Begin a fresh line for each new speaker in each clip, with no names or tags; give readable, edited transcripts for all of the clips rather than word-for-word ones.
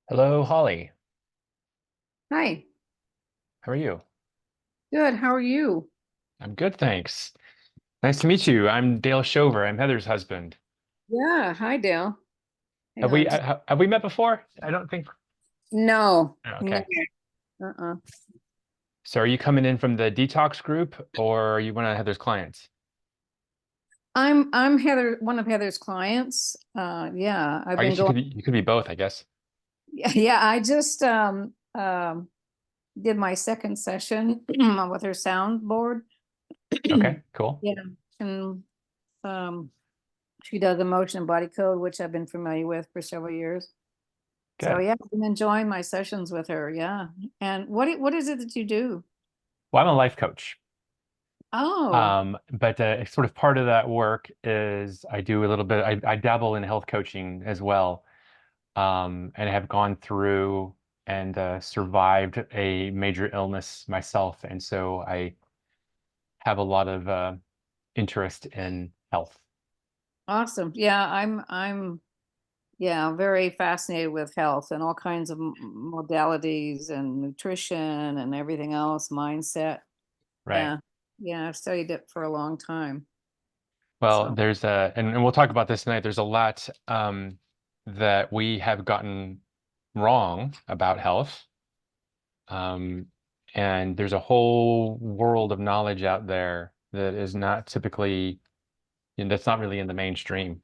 Hello, Holly.
Hi,
How are you?
good. How are you?
I'm good, thanks. Nice to meet you. I'm Dale Shover. I'm Heather's husband.
Yeah, hi, Dale. Hang
Have we
on.
have we met before? I don't think.
No,
Oh,
no.
okay.
Uh-uh.
So are you coming in from the detox group or are you one of Heather's clients?
I'm Heather, one of Heather's clients. Yeah, I've
I
been
guess you
going.
could be both, I guess.
Yeah, I just did my second session with her soundboard.
Okay, cool.
Yeah, and um, she does emotion and body code, which I've been familiar with for several years. So
Good.
yeah, I've been enjoying my sessions with her. Yeah. And what is it that you do?
Well, I'm a life coach.
Oh,
But sort of part of that work is I do a little bit, I dabble in health coaching as well. And have gone through and survived a major illness myself. And so I have a lot of interest in health.
awesome. Yeah, I'm yeah, very fascinated with health and all kinds of modalities and nutrition and everything else, mindset.
Right.
Yeah. Yeah, I've studied it for a long time.
Well,
So,
there's and we'll talk about this tonight. There's a lot that we have gotten wrong about health. Um, and there's a whole world of knowledge out there that is not typically, that's not really in the mainstream.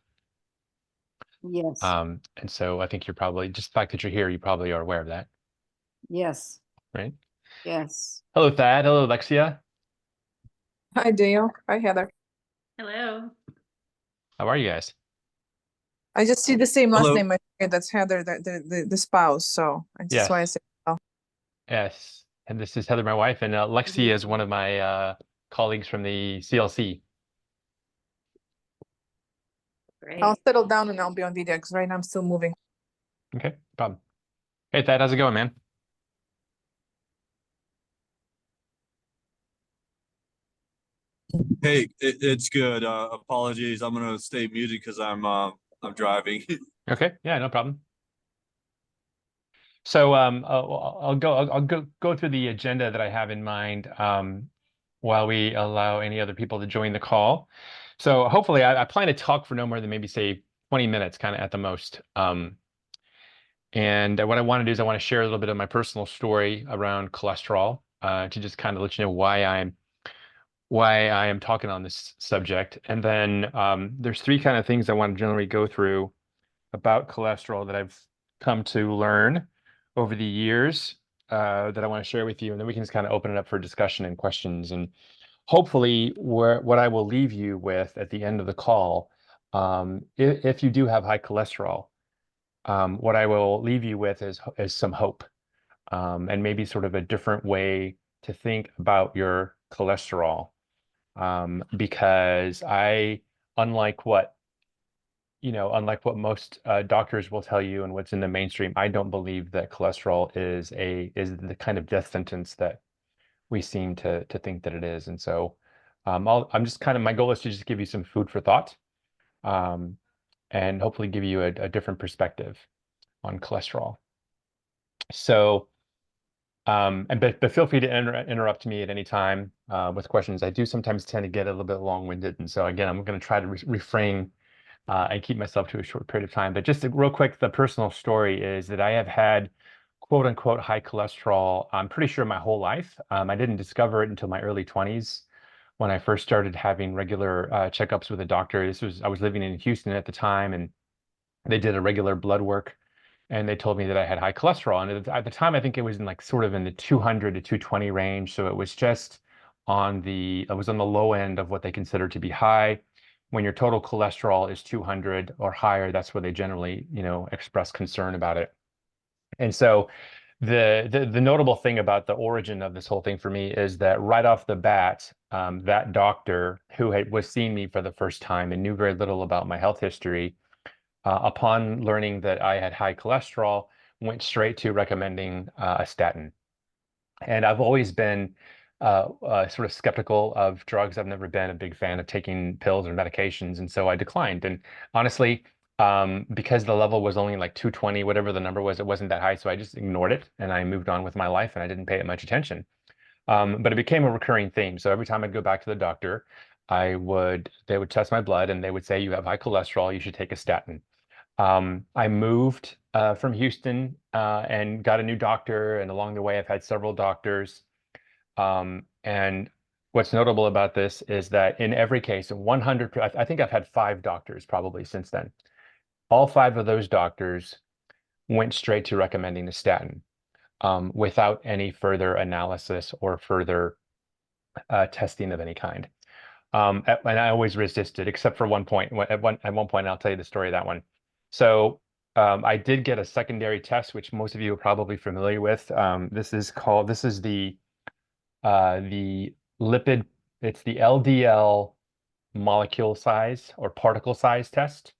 yes.
And so I think you're probably, just the fact that you're here, you probably are aware of that,
Yes.
right?
Yes.
Hello, Thad. Hello, Alexia.
Hi, Dale. Hi, Heather.
Hello.
How are you guys?
I just see the same last
Hello.
name. I forget that's Heather, the spouse. So I just why I
Yes,
said, oh,
yes. And this is Heather, my wife, and Lexi is one of my colleagues from the CLC.
I'll
Great.
settle down and I'll be on video because right now I'm still moving.
Okay, no problem. Hey, Thad, how's it going, man?
Hey, it's good. Apologies. I'm gonna stay muted because I'm driving.
Okay, yeah, no problem. So I'll go through the agenda that I have in mind while we allow any other people to join the call. So hopefully I plan to talk for no more than maybe say 20 minutes, kind of at the most. And what I want to do is I want to share a little bit of my personal story around cholesterol to just kind of let you know why I am talking on this subject. And then there's three kind of things I want to generally go through about cholesterol that I've come to learn over the years that I want to share with you. And then we can just kind of open it up for discussion and questions. And hopefully what I will leave you with at the end of the call, if you do have high cholesterol, what I will leave you with is some hope and maybe sort of a different way to think about your cholesterol. Because unlike what, unlike what most doctors will tell you and what's in the mainstream, I don't believe that cholesterol is the kind of death sentence that we seem to think that it is. And so I'm just kind of, my goal is to just give you some food for thought um, and hopefully give you a different perspective on cholesterol. So, but feel free to interrupt me at any time with questions. I do sometimes tend to get a little bit long-winded, and so again, I'm going to try to refrain and keep myself to a short period of time. But just real quick, the personal story is that I have had quote unquote high cholesterol, I'm pretty sure my whole life. I didn't discover it until my early 20s when I first started having regular checkups with a doctor. I was living in Houston at the time, and they did a regular blood work and they told me that I had high cholesterol. And at the time, I think it was in like sort of in the 200 to 220 range. So it was just it was on the low end of what they consider to be high. When your total cholesterol is 200 or higher, that's where they generally, express concern about it. And so the notable thing about the origin of this whole thing for me is that right off the bat, that doctor who was seeing me for the first time and knew very little about my health history, upon learning that I had high cholesterol, went straight to recommending a statin. And I've always been sort of skeptical of drugs. I've never been a big fan of taking pills or medications, and so I declined. And honestly, because the level was only like 220, whatever the number was, it wasn't that high. So I just ignored it and I moved on with my life and I didn't pay it much attention. But it became a recurring theme. So every time I'd go back to the doctor, they would test my blood and they would say, you have high cholesterol, you should take a statin. I moved from Houston and got a new doctor. And along the way, I've had several doctors. And what's notable about this is that in every case, 100, I think I've had 5 doctors probably since then. All 5 of those doctors went straight to recommending a statin without any further analysis or further testing of any kind. And I always resisted, except for one point. At one point, I'll tell you the story of that one. So I did get a secondary test, which most of you are probably familiar with. This is the lipid, it's the LDL molecule size or particle size test.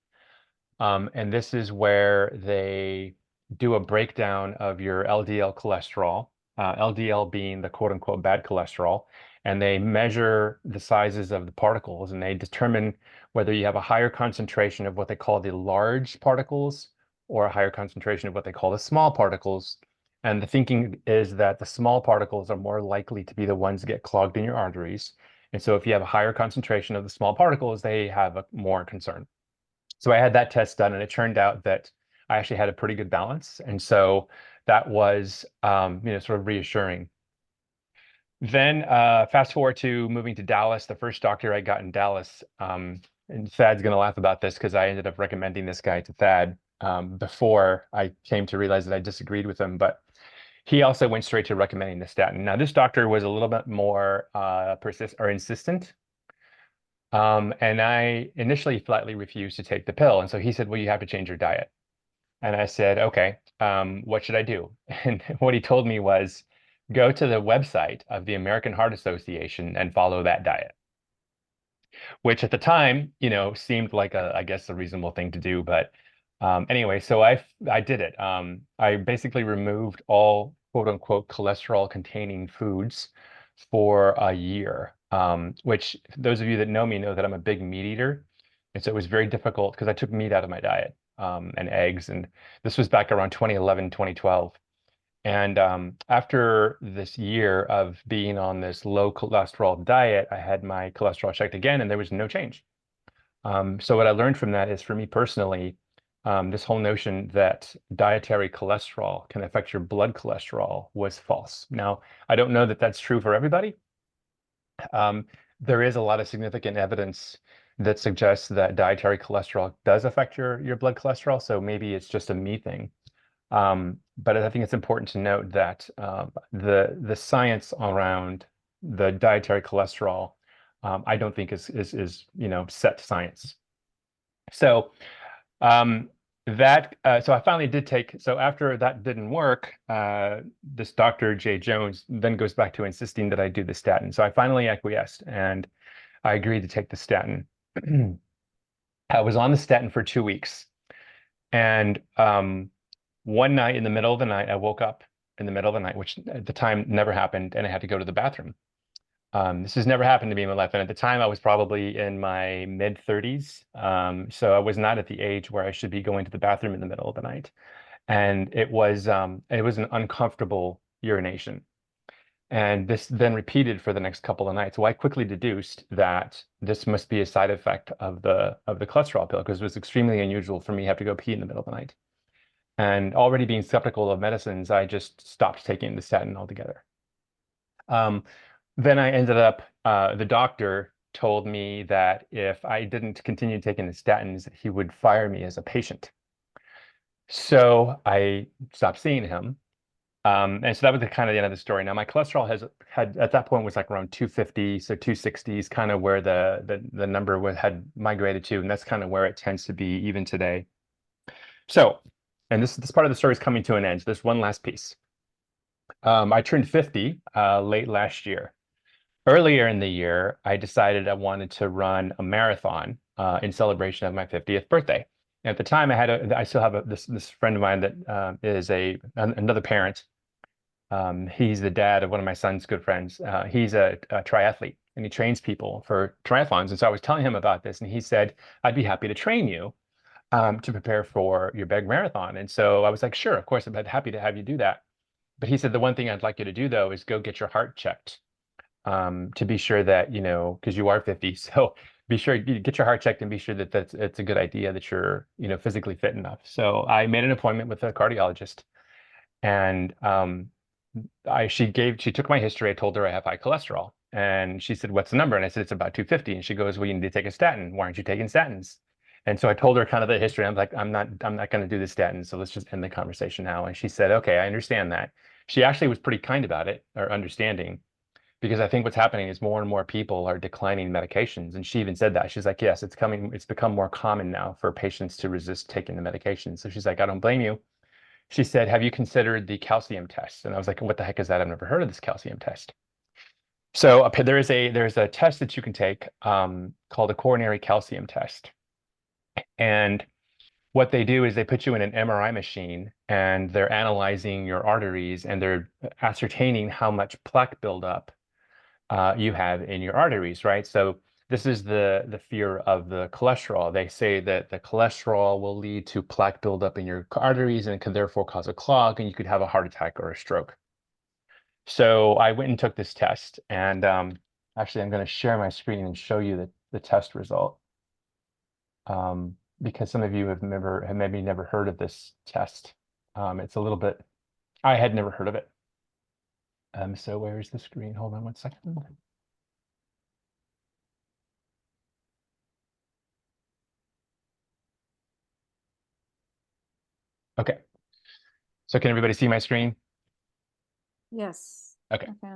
And this is where they do a breakdown of your LDL cholesterol, LDL being the quote unquote bad cholesterol, and they measure the sizes of the particles and they determine whether you have a higher concentration of what they call the large particles or a higher concentration of what they call the small particles. And the thinking is that the small particles are more likely to be the ones that get clogged in your arteries. And so if you have a higher concentration of the small particles, they have a more concern. So I had that test done and it turned out that I actually had a pretty good balance. And so that was, sort of reassuring. Then fast forward to moving to Dallas, the first doctor I got in Dallas, and Thad's going to laugh about this because I ended up recommending this guy to Thad before I came to realize that I disagreed with him. But he also went straight to recommending the statin. Now, this doctor was a little bit more insistent. And I initially flatly refused to take the pill. And so he said, well, you have to change your diet. And I said, okay, what should I do? And what he told me was, go to the website of the American Heart Association and follow that diet. Which at the time, seemed like I guess a reasonable thing to do. But anyway, so I did it. I basically removed all quote unquote cholesterol containing foods for a year, which those of you that know me know that I'm a big meat eater. And so it was very difficult because I took meat out of my diet and eggs. And this was back around 2011, 2012. And after this year of being on this low cholesterol diet, I had my cholesterol checked again and there was no change. So what I learned from that is, for me personally, this whole notion that dietary cholesterol can affect your blood cholesterol was false. Now, I don't know that that's true for everybody. There is a lot of significant evidence that suggests that dietary cholesterol does affect your blood cholesterol. So maybe it's just a me thing. But I think it's important to note that the science around the dietary cholesterol, I don't think is set science. So so I finally did take. So after that didn't work, this Dr. J. Jones then goes back to insisting that I do the statin. So I finally acquiesced and I agreed to take the statin. I was on the statin for 2 weeks, and one night in the middle of the night, I woke up in the middle of the night, which at the time never happened, and I had to go to the bathroom. This has never happened to me in my life. And at the time, I was probably in my mid-30s. So I was not at the age where I should be going to the bathroom in the middle of the night. And it was an uncomfortable urination. And this then repeated for the next couple of nights. So I quickly deduced that this must be a side effect of the cholesterol pill, because it was extremely unusual for me to have to go pee in the middle of the night. And already being skeptical of medicines, I just stopped taking the statin altogether. Then I ended up, the doctor told me that if I didn't continue taking the statins, he would fire me as a patient. So I stopped seeing him. And so that was kind of the end of the story. Now my cholesterol had at that point was like around 250, so 260 is kind of where the number had migrated to, and that's kind of where it tends to be even today. So, and this part of the story is coming to an end. So there's one last piece. I turned 50 late last year. Earlier in the year, I decided I wanted to run a marathon in celebration of my 50th birthday. And at the time, I still have this friend of mine that is another parent. He's the dad of one of my son's good friends. He's a triathlete, and he trains people for triathlons. And so I was telling him about this, and he said, I'd be happy to train you. to prepare for your big marathon. And so I was like, sure, of course, I'm happy to have you do that. But he said, the one thing I'd like you to do though is go get your heart checked, to be sure that, you know, because you are 50, so be sure you get your heart checked and be sure that it's a good idea that you're, you know, physically fit enough. So I made an appointment with a cardiologist, and she took my history. I told her I have high cholesterol, and she said, "What's the number?" And I said, "It's about 250." And she goes, "Well, you need to take a statin. Why aren't you taking statins?" And so I told her kind of the history. I'm like, I'm not going to do the statin. So let's just end the conversation now. And she said, "Okay, I understand that." She actually was pretty kind about it, or understanding, because I think what's happening is more and more people are declining medications. And she even said that. She's like, "Yes, it's become more common now for patients to resist taking the medication." So she's like, "I don't blame you." She said, "Have you considered the calcium test?" And I was like, "What the heck is that? I've never heard of this calcium test." So there's a test that you can take, called a coronary calcium test. And what they do is they put you in an MRI machine, and they're analyzing your arteries, and they're ascertaining how much plaque buildup you have in your arteries, right? So this is the fear of the cholesterol. They say that the cholesterol will lead to plaque buildup in your arteries and can therefore cause a clog, and you could have a heart attack or a stroke. So I went and took this test, and actually I'm going to share my screen and show you the test result, because some of you have maybe never heard of this test. It's a little bit, I had never heard of it. So where's the screen? Hold on one second. Okay. So can everybody see my screen?
Yes.
Okay.
Okay.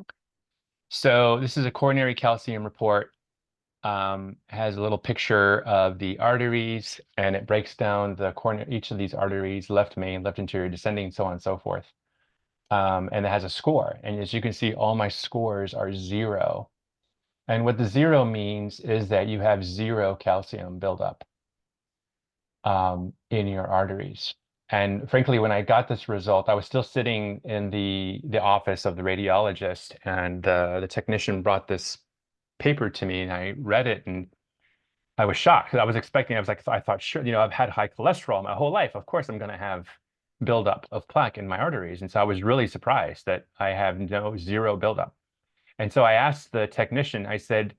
So this is a coronary calcium report. Has a little picture of the arteries, and it breaks down each of these arteries, left main, left anterior, descending, so on and so forth. And it has a score. And as you can see, all my scores are 0. And what the 0 means is that you have 0 calcium buildup in your arteries. And frankly, when I got this result, I was still sitting in the office of the radiologist, and the technician brought this paper to me, and I read it, and I was shocked. I was expecting, I thought, sure, you know, I've had high cholesterol my whole life. Of course, I'm going to have buildup of plaque in my arteries. And so I was really surprised that I have 0 buildup. And so I asked the technician, I said,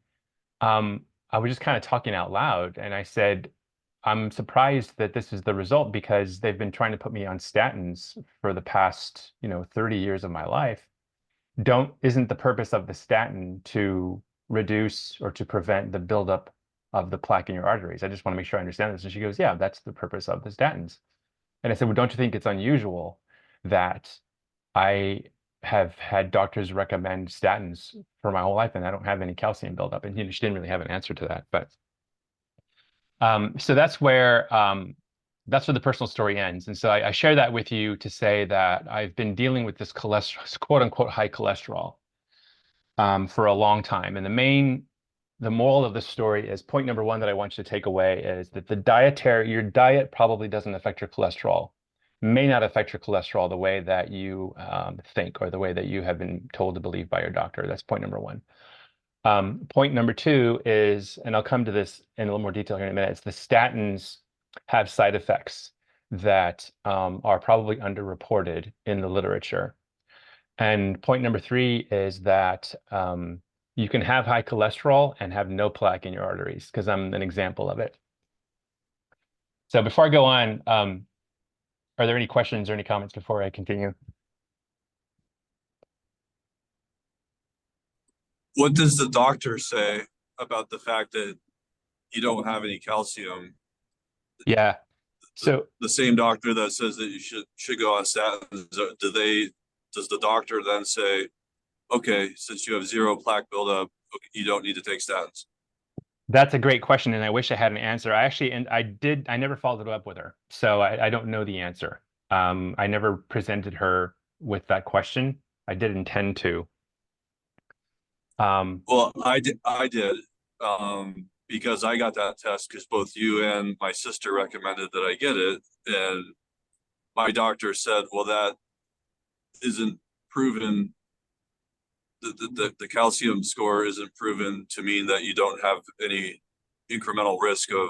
I was just kind of talking out loud, and I said, "I'm surprised that this is the result, because they've been trying to put me on statins for the past, 30 years of my life. Isn't the purpose of the statin to reduce or to prevent the buildup of the plaque in your arteries? I just want to make sure I understand this." And she goes, "Yeah, that's the purpose of the statins." And I said, "Well, don't you think it's unusual that I have had doctors recommend statins for my whole life and I don't have any calcium buildup?" And she didn't really have an answer to that. But so that's where the personal story ends. And so I share that with you to say that I've been dealing with this cholesterol, quote unquote, high cholesterol, for a long time. And the moral of the story is, point number one that I want you to take away is that your diet probably doesn't affect your cholesterol, may not affect your cholesterol the way that you think, or the way that you have been told to believe by your doctor. That's point number one. Point number two is, and I'll come to this in a little more detail here in a minute, is the statins have side effects that are probably underreported in the literature. And point number three is that you can have high cholesterol and have no plaque in your arteries, because I'm an example of it. So before I go on, are there any questions or any comments before I continue?
What does the doctor say about the fact that you don't have any calcium?
Yeah. So
The same doctor that says that you should go on statins, does the doctor then say, okay, since you have 0 plaque buildup, you don't need to take statins?
that's a great question, and I wish I had an answer. I never followed up with her, so I don't know the answer. I never presented her with that question. I did intend to.
Well, I did, because I got that test because both you and my sister recommended that I get it. And my doctor said, well, that isn't proven. The calcium score isn't proven to mean that you don't have any incremental risk of,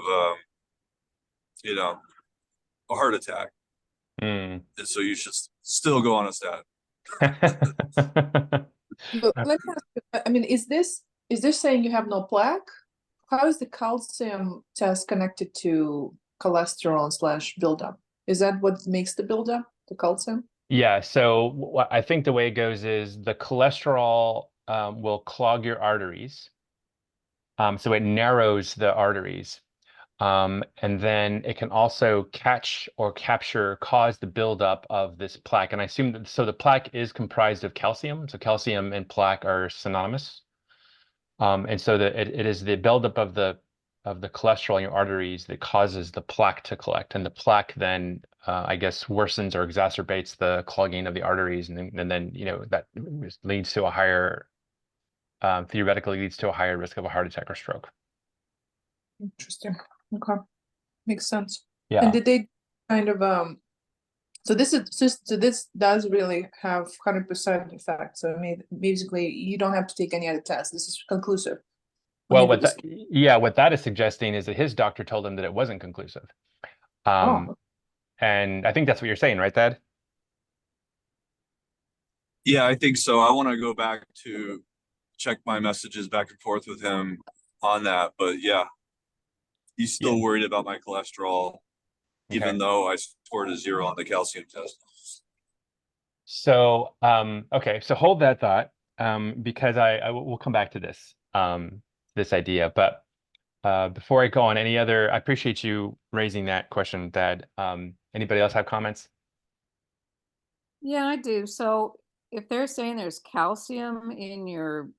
a heart attack.
Mm.
And so you should still go on a statin.
So let me ask you, I mean, is this saying you have no plaque? How is the calcium test connected to cholesterol / buildup? Is that what makes the buildup, the calcium?
Yeah, so what I think the way it goes is the cholesterol will clog your arteries. So it narrows the arteries. And then it can also catch or cause the buildup of this plaque. And I assume that, so the plaque is comprised of calcium. So calcium and plaque are synonymous. And so it is the buildup of the cholesterol in your arteries that causes the plaque to collect. And the plaque then, I guess, worsens or exacerbates the clogging of the arteries. And then, you know, that leads to a higher, theoretically leads to a higher risk of a heart attack or stroke.
Interesting. Okay. Makes sense.
Yeah.
And did they kind of so this does really have 100% effect. So I mean, basically you don't have to take any other test. This is conclusive.
Well, what that is suggesting is that his doctor told him that it wasn't conclusive.
Oh,
And I think that's what you're saying, right, Thad?
Yeah, I think so. I want to go back to check my messages back and forth with him on that. But yeah, he's still worried about my cholesterol, even though I scored a 0 on the calcium test.
So, okay, so hold that thought, because I will come back to this, this idea. But before I go on, I appreciate you raising that question, Thad. Anybody else have comments?
Yeah, I do. So if they're saying there's calcium in your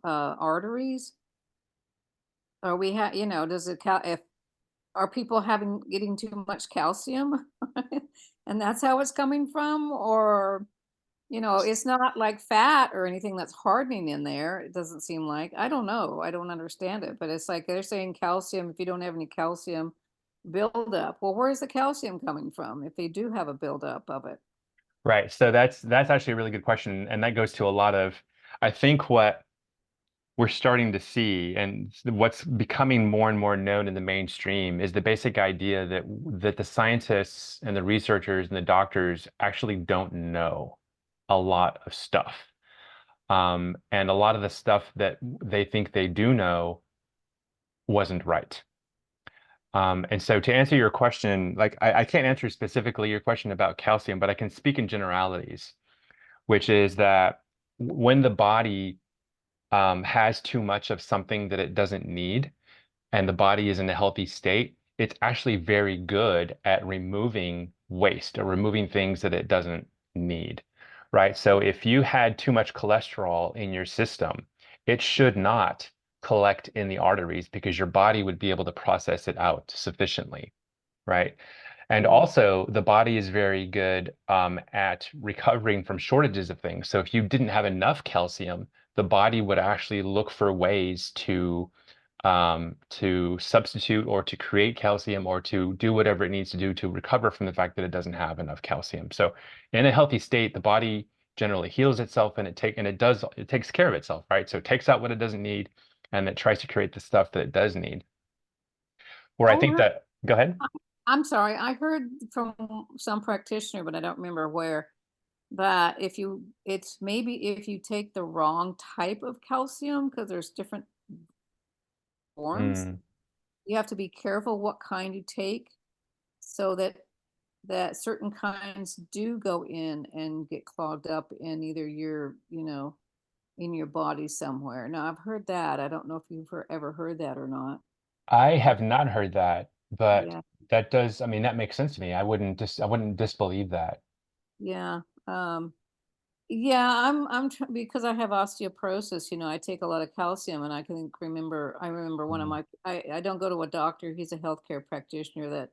arteries, are we you know, does it if are people getting too much calcium and that's how it's coming from? Or, you know, it's not like fat or anything that's hardening in there. It doesn't seem like. I don't know. I don't understand it. But it's like they're saying calcium, if you don't have any calcium buildup. Well, where's the calcium coming from if they do have a buildup of it?
Right. So that's actually a really good question, and that goes to a lot of, I think, what we're starting to see and what's becoming more and more known in the mainstream is the basic idea that the scientists and the researchers and the doctors actually don't know a lot of stuff. And a lot of the stuff that they think they do know wasn't right. And so to answer your question, like I can't answer specifically your question about calcium, but I can speak in generalities, which is that when the body has too much of something that it doesn't need, and the body is in a healthy state, it's actually very good at removing waste or removing things that it doesn't need, right? So if you had too much cholesterol in your system, it should not collect in the arteries because your body would be able to process it out sufficiently, right? And also, the body is very good at recovering from shortages of things. So if you didn't have enough calcium, the body would actually look for ways to substitute or to create calcium or to do whatever it needs to do to recover from the fact that it doesn't have enough calcium. So in a healthy state, the body generally heals itself and it takes care of itself, right? So it takes out what it doesn't need and it tries to create the stuff that it does need. Where I think that, go ahead.
I'm sorry, I heard from some practitioner, but I don't remember where, that it's maybe if you take the wrong type of calcium, because there's different forms, you have to be careful what kind you take so that certain kinds do go in and get clogged up in either your, you know, in your body somewhere. Now, I've heard that. I don't know if you've ever heard that or not.
I have not heard that, but
Yeah.
that does, I mean, that makes sense to me. I wouldn't disbelieve that.
Yeah. Yeah, because I have osteoporosis, you know, I take a lot of calcium and I remember one of I don't go to a doctor. He's a healthcare practitioner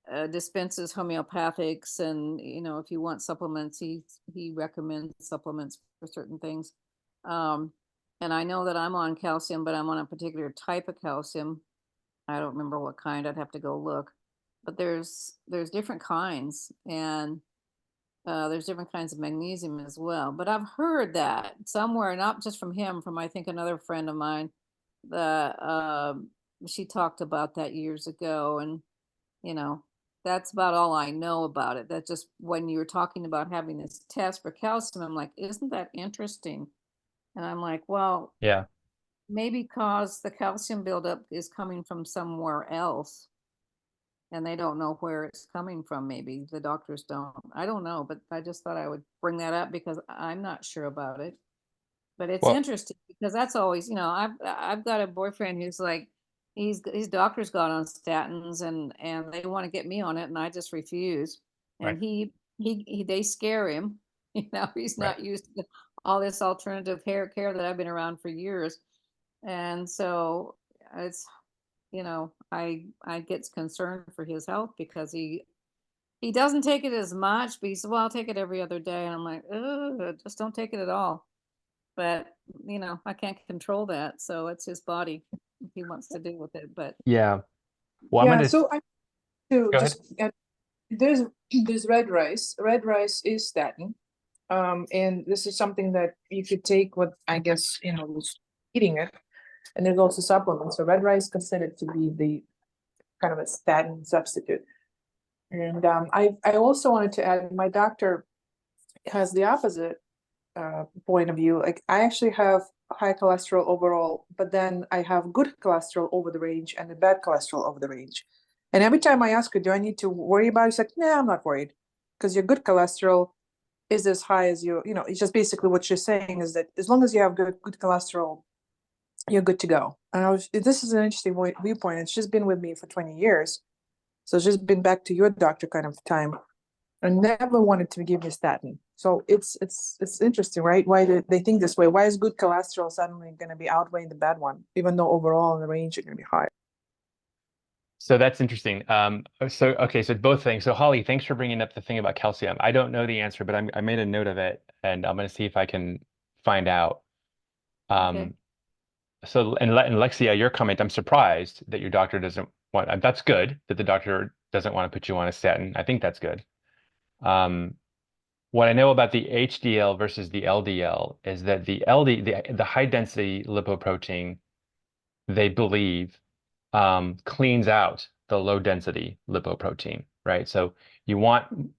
that dispenses homeopathics, and, you know, if you want supplements, he recommends supplements for certain things. And I know that I'm on calcium, but I'm on a particular type of calcium. I don't remember what kind. I'd have to go look. But there's different kinds, and there's different kinds of magnesium as well. But I've heard that somewhere, not just from him, from I think another friend of mine, that she talked about that years ago, and you know that's about all I know about it. That just when you were talking about having this test for calcium, I'm like, isn't that interesting? And I'm like, well,
Yeah.
maybe because the calcium buildup is coming from somewhere else and they don't know where it's coming from. Maybe the doctors don't. I don't know, but I just thought I would bring that up because I'm not sure about it. But it's
Well,
interesting because that's always, I've got a boyfriend who's like, his doctor's got on statins and they want to get me on it and I just refuse.
right,
And they scare him. He's
right.
not used to all this alternative hair care that I've been around for years. And so it's, I get concerned for his health because he doesn't take it as much, but he said, well, I'll take it every other day. And I'm like, ugh, just don't take it at all. But, I can't control that. So it's his body if he wants to deal with it. But
Yeah. Well, I'm
Yeah,
gonna
so I to
go ahead.
just there's red rice. Red rice is statin. And this is something that you could take with, I guess, just eating it. And there's also supplements. So red rice considered to be the kind of a statin substitute. And I also wanted to add, my doctor has the opposite point of view. Like I actually have high cholesterol overall, but then I have good cholesterol over the range and the bad cholesterol over the range. And every time I ask her, do I need to worry about it? She's like, nah, I'm not worried. Because your good cholesterol is as high as it's just basically what you're saying is that as long as you have good cholesterol, you're good to go. And this is an interesting viewpoint. It's just been with me for 20 years. So it's just been back to your doctor kind of time. I never wanted to give me statin. So it's interesting, right? Why do they think this way? Why is good cholesterol suddenly going to be outweighing the bad one, even though overall in the range you're going to be high?
So that's interesting. Okay, so both things. So Holly, thanks for bringing up the thing about calcium. I don't know the answer, but I made a note of it, and I'm going to see if I can find out.
okay.
And Lexia, your comment, I'm surprised that your doctor doesn't want. That's good that the doctor doesn't want to put you on a statin. I think that's good. What I know about the HDL versus the LDL is that the high density lipoprotein, they believe, cleans out the low density lipoprotein, right? So you want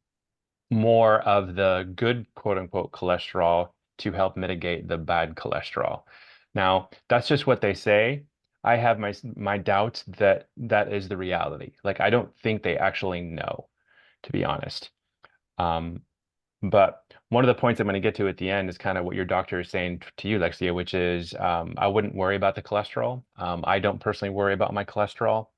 more of the good quote unquote cholesterol to help mitigate the bad cholesterol. Now, that's just what they say. I have my doubts that that is the reality. Like, I don't think they actually know, to be honest. But one of the points I'm going to get to at the end is kind of what your doctor is saying to you, Lexia, which is I wouldn't worry about the cholesterol. I don't personally worry about my cholesterol.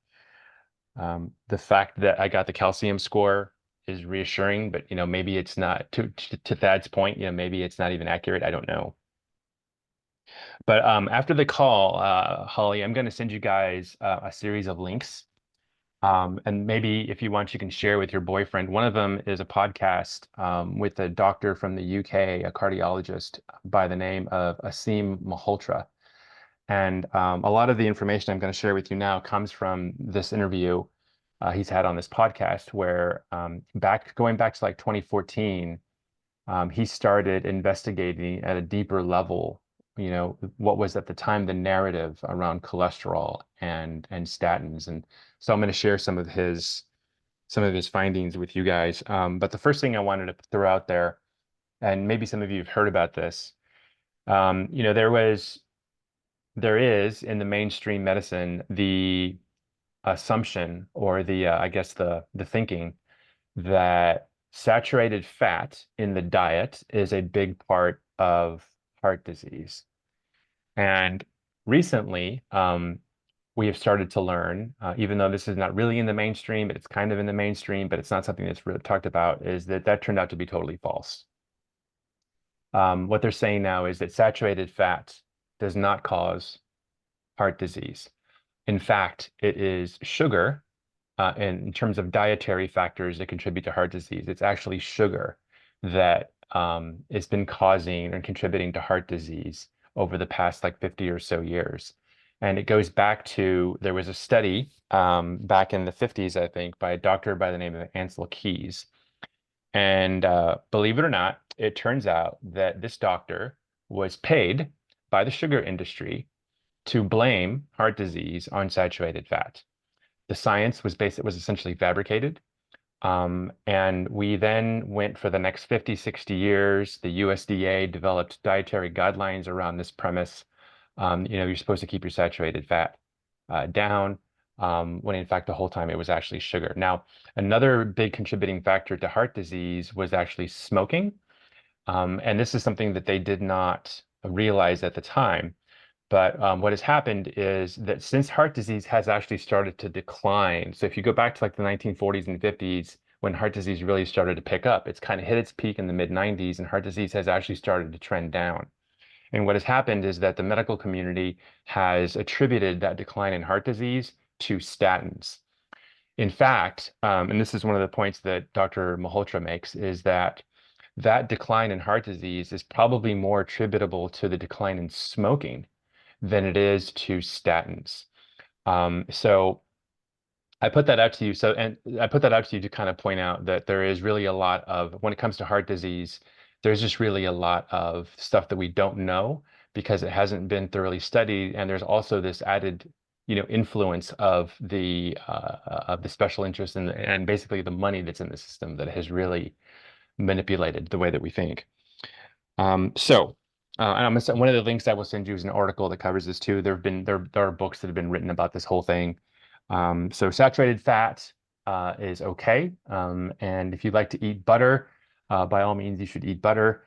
The fact that I got the calcium score is reassuring, but maybe it's not to Thad's point, maybe it's not even accurate. I don't know. But after the call, Holly, I'm going to send you guys a series of links. And maybe if you want, you can share with your boyfriend. One of them is a podcast with a doctor from the UK, a cardiologist by the name of Aseem Malhotra. And a lot of the information I'm going to share with you now comes from this interview he's had on this podcast, where going back to like 2014, he started investigating at a deeper level, what was at the time the narrative around cholesterol and statins. And so I'm going to share some of his findings with you guys. But the first thing I wanted to throw out there, and maybe some of you have heard about this, there is in the mainstream medicine the assumption, or I guess the thinking, that saturated fat in the diet is a big part of heart disease. And recently, we have started to learn, even though this is not really in the mainstream, but it's kind of in the mainstream, but it's not something that's really talked about, is that turned out to be totally false. What they're saying now is that saturated fat does not cause heart disease. In fact, it is sugar, in terms of dietary factors that contribute to heart disease. It's actually sugar that has been causing and contributing to heart disease over the past like 50 or so years. And it goes back to, there was a study back in the 50s, I think, by a doctor by the name of Ansel Keys. And believe it or not, it turns out that this doctor was paid by the sugar industry to blame heart disease on saturated fat. The science was essentially fabricated. And we then went for the next 50, 60 years. The USDA developed dietary guidelines around this premise. You're supposed to keep your saturated fat down, when in fact the whole time it was actually sugar. Now, another big contributing factor to heart disease was actually smoking. And this is something that they did not realize at the time. But what has happened is that since heart disease has actually started to decline, so if you go back to like the 1940s and 50s, when heart disease really started to pick up, it's kind of hit its peak in the mid 90s, and heart disease has actually started to trend down. And what has happened is that the medical community has attributed that decline in heart disease to statins. In fact, and this is one of the points that Dr. Malhotra makes, is that that decline in heart disease is probably more attributable to the decline in smoking than it is to statins. So I put that out to you. And I put that out to you to kind of point out that there is really a lot of, when it comes to heart disease, there's just really a lot of stuff that we don't know because it hasn't been thoroughly studied. And there's also this added, influence of the special interest and basically the money that's in the system that has really manipulated the way that we think. And one of the links I will send you is an article that covers this too. There are books that have been written about this whole thing. So saturated fat is okay. And if you'd like to eat butter, by all means, you should eat butter.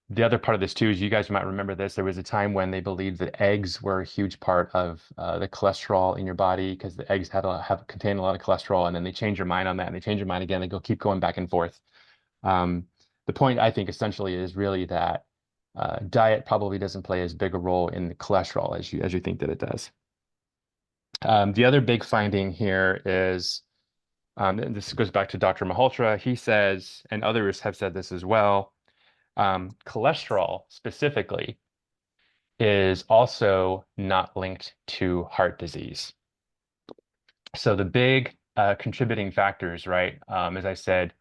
The other part of this too is you guys might remember this. There was a time when they believed that eggs were a huge part of the cholesterol in your body because the eggs contain a lot of cholesterol, and then they change your mind on that, and they change your mind again. They keep going back and forth. The point I think essentially is really that diet probably doesn't play as big a role in the cholesterol as you think that it does. The other big finding here is, and this goes back to Dr. Malhotra. He says, and others have said this as well, cholesterol specifically is also not linked to heart disease. So the big contributing factors, right, as I said,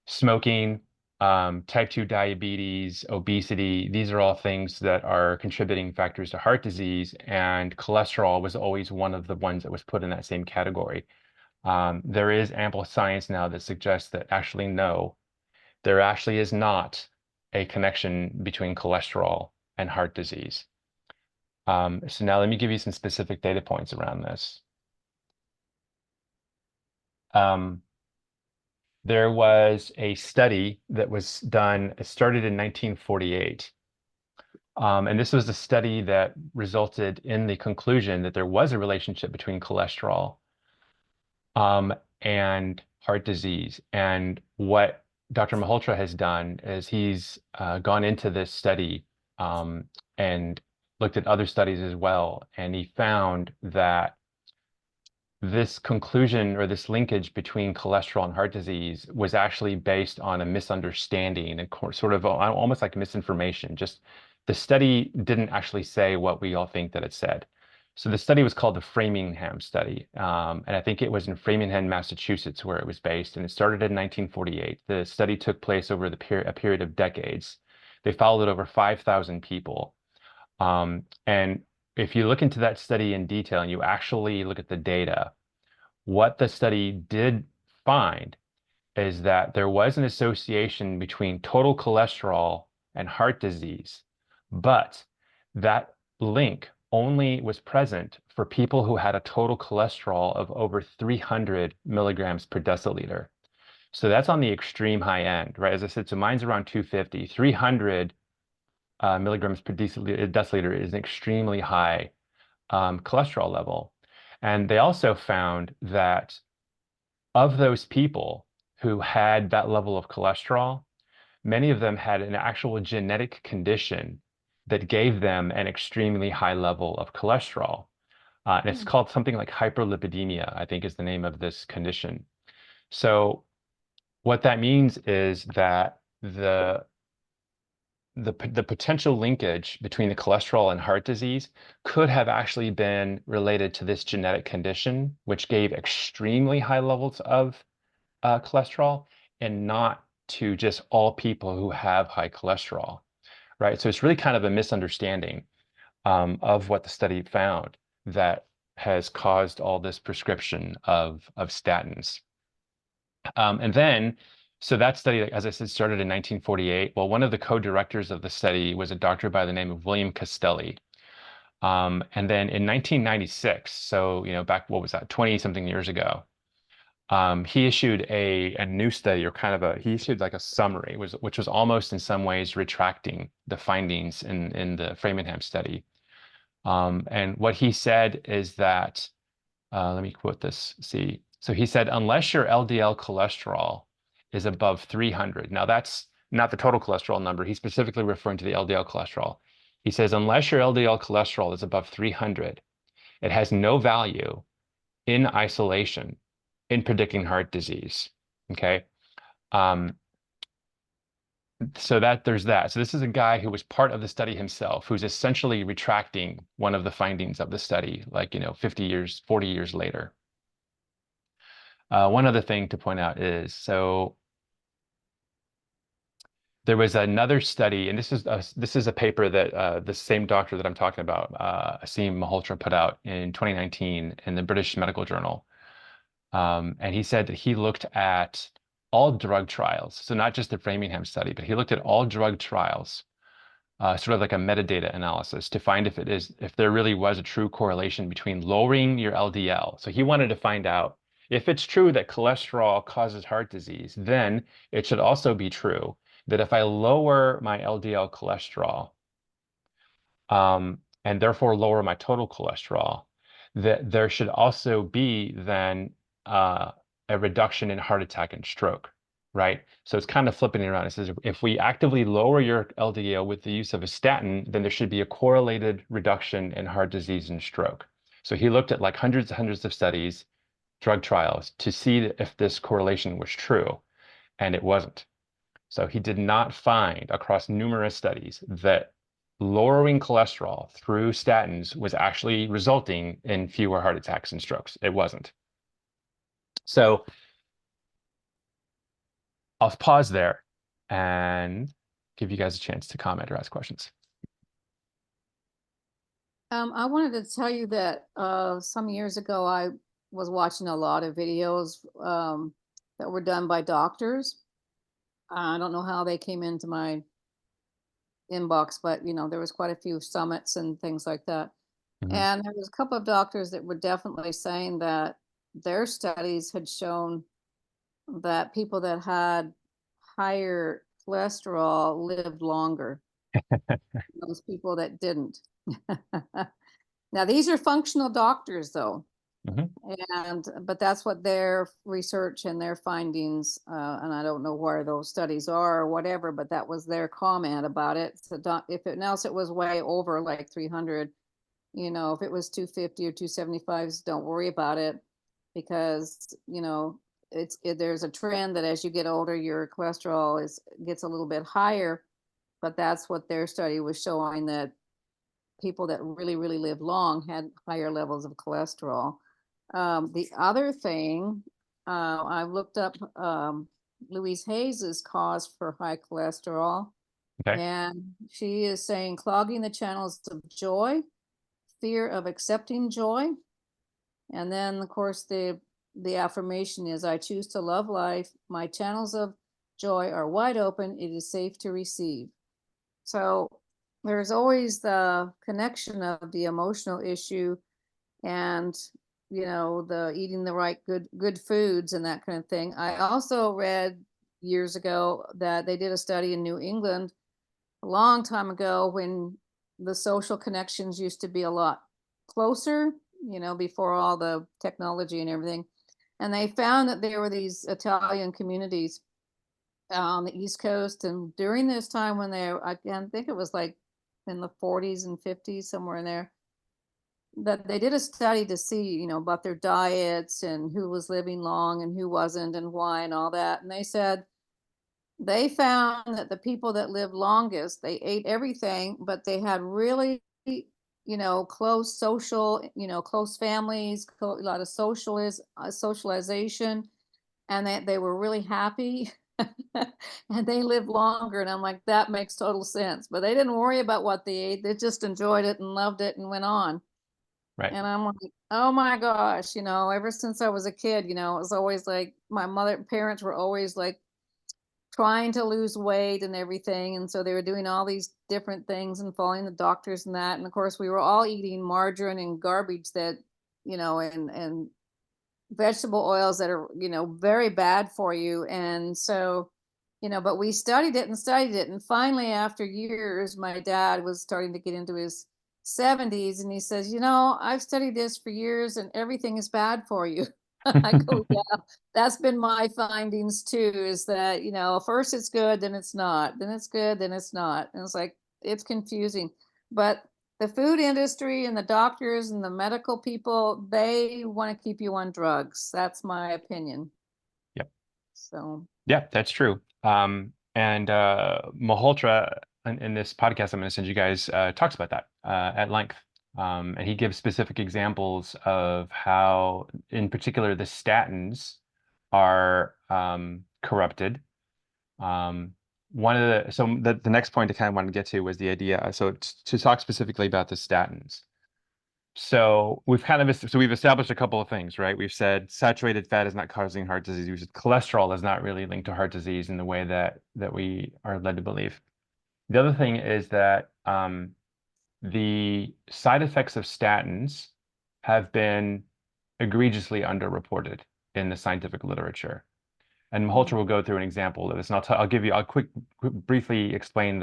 smoking, type 2 diabetes, obesity, these are all things that are contributing factors to heart disease, and cholesterol was always one of the ones that was put in that same category. There is ample science now that suggests that actually no, there actually is not a connection between cholesterol and heart disease. So now let me give you some specific data points around this. There was a study that was done, it started in 1948. And this was a study that resulted in the conclusion that there was a relationship between cholesterol and heart disease. And what Dr. Malhotra has done is he's gone into this study and looked at other studies as well. And he found that this conclusion or this linkage between cholesterol and heart disease was actually based on a misunderstanding and sort of almost like misinformation. Just the study didn't actually say what we all think that it said. So the study was called the Framingham study. And I think it was in Framingham, Massachusetts, where it was based. And it started in 1948. The study took place over a period of decades. They followed over 5,000 people. And if you look into that study in detail and you actually look at the data, what the study did find is that there was an association between total cholesterol and heart disease, but that link only was present for people who had a total cholesterol of over 300 milligrams per deciliter. So that's on the extreme high end, right? As I said, so mine's around 250. 300 milligrams per deciliter is an extremely high cholesterol level. And they also found that of those people who had that level of cholesterol, many of them had an actual genetic condition that gave them an extremely high level of cholesterol. And it's called something like hyperlipidemia, I think is the name of this condition. So what that means is that the potential linkage between the cholesterol and heart disease could have actually been related to this genetic condition, which gave extremely high levels of cholesterol, and not to just all people who have high cholesterol, right? So it's really kind of a misunderstanding of what the study found that has caused all this prescription of statins. And then, so that study, as I said, started in 1948. Well, one of the co-directors of the study was a doctor by the name of William Castelli. And then in 1996, so, back, what was that, 20 something years ago, he issued a new study, or kind of he issued like a summary, which was almost in some ways retracting the findings in the Framingham study. And what he said is that, let me quote this, see. So he said, unless your LDL cholesterol is above 300, now that's not the total cholesterol number, he's specifically referring to the LDL cholesterol. He says, unless your LDL cholesterol is above 300, it has no value in isolation in predicting heart disease, okay? So there's that. So this is a guy who was part of the study himself, who's essentially retracting one of the findings of the study, like, 50 years, 40 years later. One other thing to point out is, so there was another study, and this is a paper that the same doctor that I'm talking about, Aseem Malhotra, put out in 2019 in the British Medical Journal. And he said that he looked at all drug trials, so not just the Framingham study, but he looked at all drug trials, sort of like a metadata analysis, to find if there really was a true correlation between lowering your LDL. So he wanted to find out if it's true that cholesterol causes heart disease, then it should also be true that if I lower my LDL cholesterol, and therefore lower my total cholesterol, that there should also be then a reduction in heart attack and stroke, right? So it's kind of flipping it around. It says if we actively lower your LDL with the use of a statin, then there should be a correlated reduction in heart disease and stroke. So he looked at like hundreds and hundreds of studies, drug trials, to see if this correlation was true, and it wasn't. So he did not find across numerous studies that lowering cholesterol through statins was actually resulting in fewer heart attacks and strokes. It wasn't. So I'll pause there and give you guys a chance to comment or ask questions.
I wanted to tell you that some years ago, I was watching a lot of videos that were done by doctors. I don't know how they came into my inbox, but there was quite a few summits and things like that. And there was a couple of doctors that were definitely saying that their studies had shown that people that had higher cholesterol lived longer than those people that didn't. Now, these are functional doctors, though. But that's what their research and their findings, and I don't know where those studies are or whatever, but that was their comment about it. So if it else it was way over like 300, if it was 250 or 275s, don't worry about it, because there's a trend that as you get older, your cholesterol gets a little bit higher. But that's what their study was showing, that people that really, really live long had higher levels of cholesterol. The other thing, I looked up Louise Hayes's cause for high cholesterol.
Okay.
And she is saying clogging the channels of joy, fear of accepting joy. And then, of course, the affirmation is, I choose to love life. My channels of joy are wide open. It is safe to receive. So there's always the connection of the emotional issue and the eating the right good foods and that kind of thing. I also read years ago that they did a study in New England a long time ago, when the social connections used to be a lot closer, before all the technology and everything. And they found that there were these Italian communities on the East Coast, and during this time when I think it was like in the 40s and 50s, somewhere in there, that they did a study to see, about their diets and who was living long and who wasn't and why and all that. And they said they found that the people that lived longest, they ate everything, but they had really, close social, close families, a lot of socialization, and they were really happy. And they lived longer. And I'm like, that makes total sense. But they didn't worry about what they ate. They just enjoyed it and loved it and went on.
Right.
And I'm like, Oh my gosh, ever since I was a kid, it was always like parents were always like trying to lose weight and everything. And so they were doing all these different things and following the doctors and that. And of course, we were all eating margarine and garbage that, and vegetable oils that are, very bad for you. And so, but we studied it and studied it. And finally, after years, my dad was starting to get into his 70s and he says, I've studied this for years and everything is bad for you. I go, yeah, that's been my findings too, is that, first it's good, then it's not, then it's good, then it's not. And it's like, it's confusing. But the food industry and the doctors and the medical people, they want to keep you on drugs. That's my opinion.
Yep.
So,
Yeah, that's true. And Malhotra in this podcast I'm going to send you guys talks about that at length. And he gives specific examples of how, in particular, the statins are corrupted. The next point I kind of wanted to get to was the idea. So to talk specifically about the statins. So we've established a couple of things, right? We've said saturated fat is not causing heart disease. We've said cholesterol is not really linked to heart disease in the way that we are led to believe. The other thing is that the side effects of statins have been egregiously underreported in the scientific literature. And Malhotra will go through an example of this, and I'll briefly explain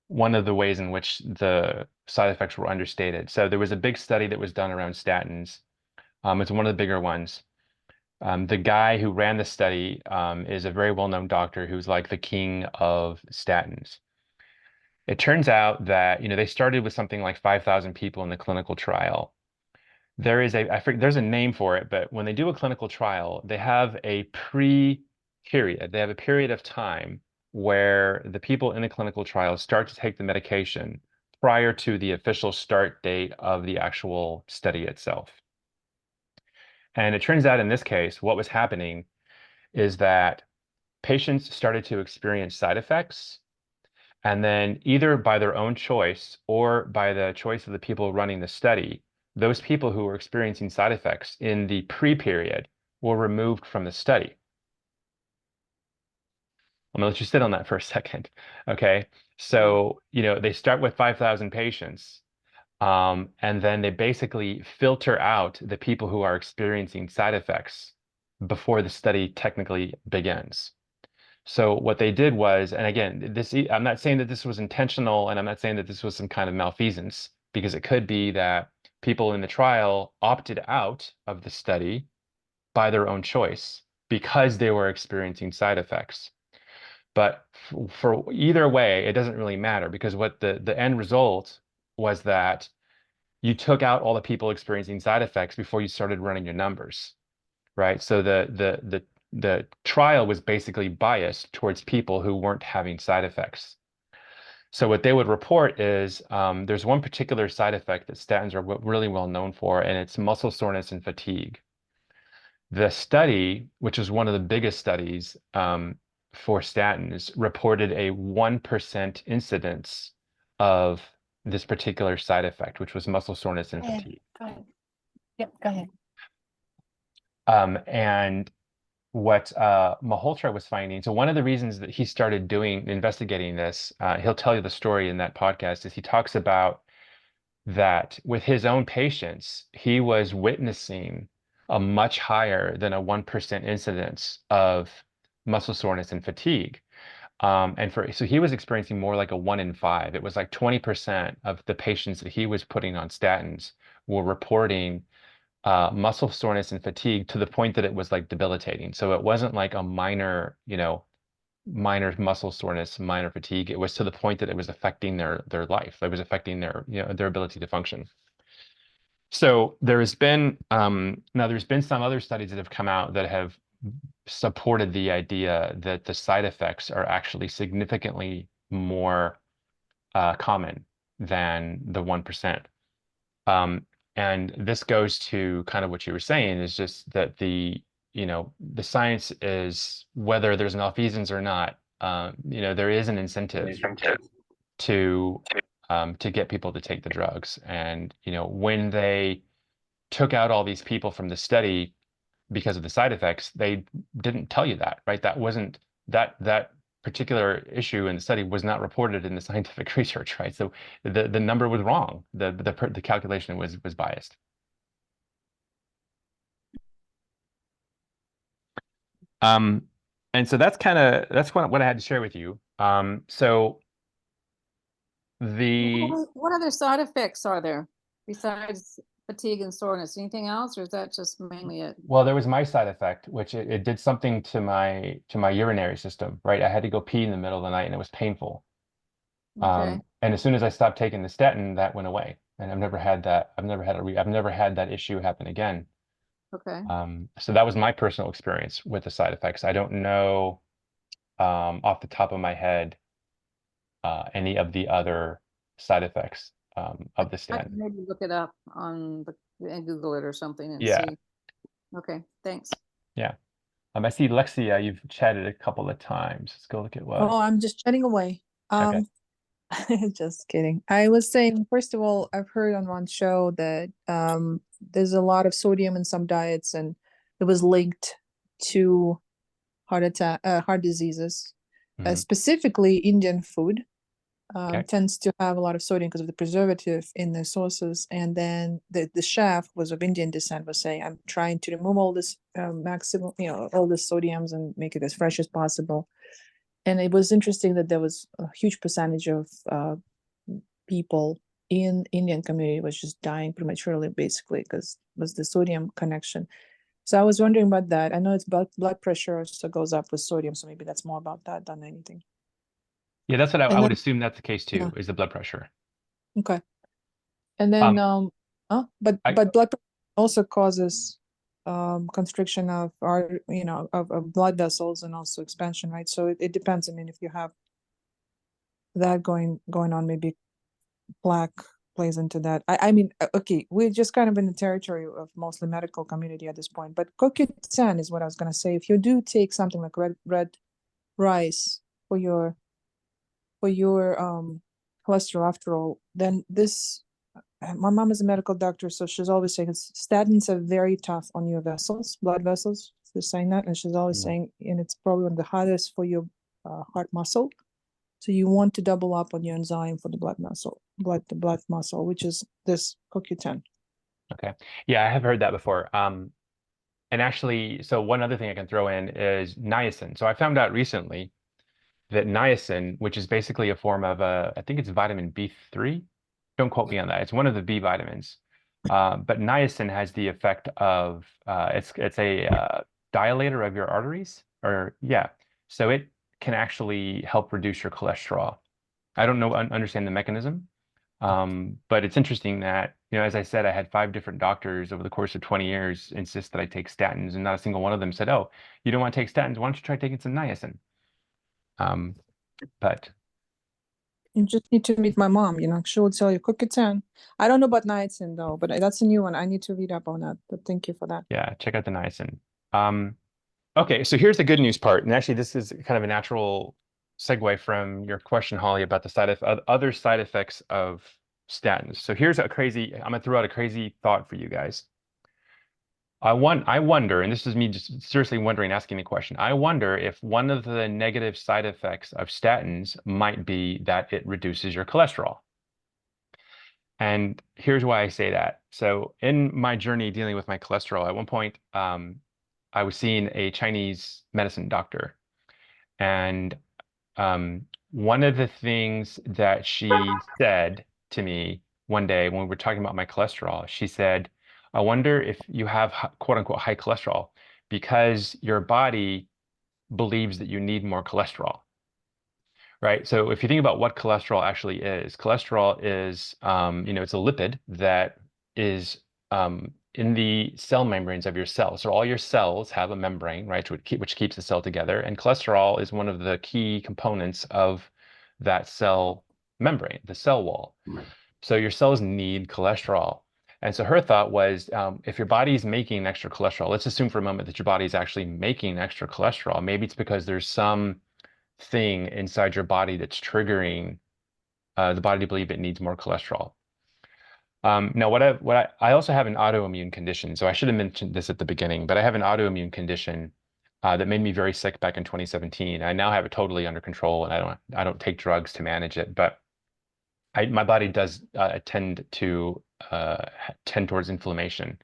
one of the ways in which the side effects were understated. So there was a big study that was done around statins. It's one of the bigger ones. The guy who ran the study is a very well-known doctor who's like the king of statins. It turns out that, they started with something like 5,000 people in the clinical trial. There's a name for it, but when they do a clinical trial, they have a period. They have a period of time where the people in the clinical trial start to take the medication prior to the official start date of the actual study itself. And it turns out in this case, what was happening is that patients started to experience side effects, and then either by their own choice or by the choice of the people running the study, those people who were experiencing side effects in the pre-period were removed from the study. I'm gonna let you sit on that for a second. Okay. So, they start with 5,000 patients, and then they basically filter out the people who are experiencing side effects before the study technically begins. So what they did was, and again, I'm not saying that this was intentional, and I'm not saying that this was some kind of malfeasance, because it could be that people in the trial opted out of the study by their own choice because they were experiencing side effects. But for either way, it doesn't really matter, because what the end result was that you took out all the people experiencing side effects before you started running your numbers, right? So the trial was basically biased towards people who weren't having side effects. So what they would report is there's one particular side effect that statins are really well known for, and it's muscle soreness and fatigue. The study, which is one of the biggest studies for statins, reported a 1% incidence of this particular side effect, which was muscle soreness and fatigue.
Go ahead. Yep, go ahead.
And what Malhotra was finding, so one of the reasons that he started investigating this, he'll tell you the story in that podcast, is he talks about that with his own patients, he was witnessing a much higher than a 1% incidence of muscle soreness and fatigue. So he was experiencing more like a 1 in 5. It was like 20% of the patients that he was putting on statins were reporting muscle soreness and fatigue to the point that it was like debilitating. So it wasn't like a minor muscle soreness, minor fatigue. It was to the point that it was affecting their life. It was affecting their ability to function. So there's been some other studies that have come out that have supported the idea that the side effects are actually significantly more common than the 1%. And this goes to kind of what you were saying, is just that the science is, whether there's malfeasance or not, there is an incentive to get people to take the drugs. And when they took out all these people from the study because of the side effects, they didn't tell you that, right? That wasn't that particular issue in the study was not reported in the scientific research, right? So the number was wrong. The calculation was biased. And so that's what I had to share with you. So
What other side effects are there besides fatigue and soreness? Anything else, or is that just mainly it?
well, there was my side effect, which it did something to my urinary system, right? I had to go pee in the middle of the night, and it was painful.
Okay.
And as soon as I stopped taking the statin, that went away, and I've never had that. I've never had that issue happen again.
Okay.
So that was my personal experience with the side effects. I don't know off the top of my head any of the other side effects of the
I
statin.
can maybe look it up on and Google it or something and
Yeah.
see. Okay, thanks.
Yeah. I see Lexia, you've chatted a couple of times. Let's go look at what.
Oh, I'm just chatting away.
Okay.
Just kidding. I was saying, first of all, I've heard on one show that there's a lot of sodium in some diets, and it was linked to heart diseases.
Mhm.
Specifically, Indian food
Okay.
tends to have a lot of sodium because of the preservative in the sauces. And then the chef was of Indian descent, was saying, I'm trying to remove all this maximum, all the sodiums and make it as fresh as possible. And it was interesting that there was a huge percentage of people in Indian community was just dying prematurely, basically, because it was the sodium connection. So I was wondering about that. I know it's blood pressure also goes up with sodium, so maybe that's more about that than anything.
Yeah, that's what I
And
would
then-
assume that's the case too,
yeah.
is the blood pressure.
Okay. And then, but blood pressure also causes constriction of our, of blood vessels and also expansion, right? So it depends. I mean, if you have that going on, maybe plaque plays into that. I mean, okay, we're just kind of in the territory of mostly medical community at this point, but CoQ10 is what I was going to say. If you do take something like red rice for your cholesterol, after all, then this, my mom is a medical doctor, so she's always saying statins are very tough on your vessels, blood vessels. She's saying that, and she's always saying, and it's probably one of the hardest for your heart muscle. So you want to double up on your enzyme for the blood muscle, which is this CoQ10.
Okay. Yeah, I have heard that before. And actually, so one other thing I can throw in is niacin. So I found out recently that niacin, which is basically a form of I think it's vitamin B3. Don't quote me on that. It's one of the B vitamins. But niacin has the effect of it's a dilator of your arteries, or yeah. So it can actually help reduce your cholesterol. I don't understand the mechanism, but it's interesting that, as I said, I had 5 different doctors over the course of 20 years insist that I take statins, and not a single one of them said, "Oh, you don't want to take statins? Why don't you try taking some niacin?" But
You just need to meet my mom. She will tell you CoQ10. I don't know about niacin though, but that's a new one. I need to read up on that. But thank you for that.
yeah, check out the niacin. Okay, so here's the good news part, and actually this is kind of a natural segue from your question, Holly, about the other side effects of statins. So here's I'm gonna throw out a crazy thought for you guys. I wonder, and this is me just seriously wondering, asking the question, I wonder if one of the negative side effects of statins might be that it reduces your cholesterol. And here's why I say that. So in my journey dealing with my cholesterol, at one point, I was seeing a Chinese medicine doctor. And one of the things that she said to me one day when we were talking about my cholesterol, she said, I wonder if you have quote unquote high cholesterol because your body believes that you need more cholesterol. Right. So if you think about what cholesterol actually is, cholesterol is, it's a lipid that is in the cell membranes of your cells. So all your cells have a membrane, right, which keeps the cell together. And cholesterol is one of the key components of that cell membrane, the cell wall. So your cells need cholesterol. And so her thought was, if your body is making extra cholesterol, let's assume for a moment that your body is actually making extra cholesterol. Maybe it's because there's some thing inside your body that's triggering the body to believe it needs more cholesterol. No, I also have an autoimmune condition. So I should have mentioned this at the beginning, but I have an autoimmune condition that made me very sick back in 2017. I now have it totally under control, and I don't take drugs to manage it, but my body does tend towards inflammation.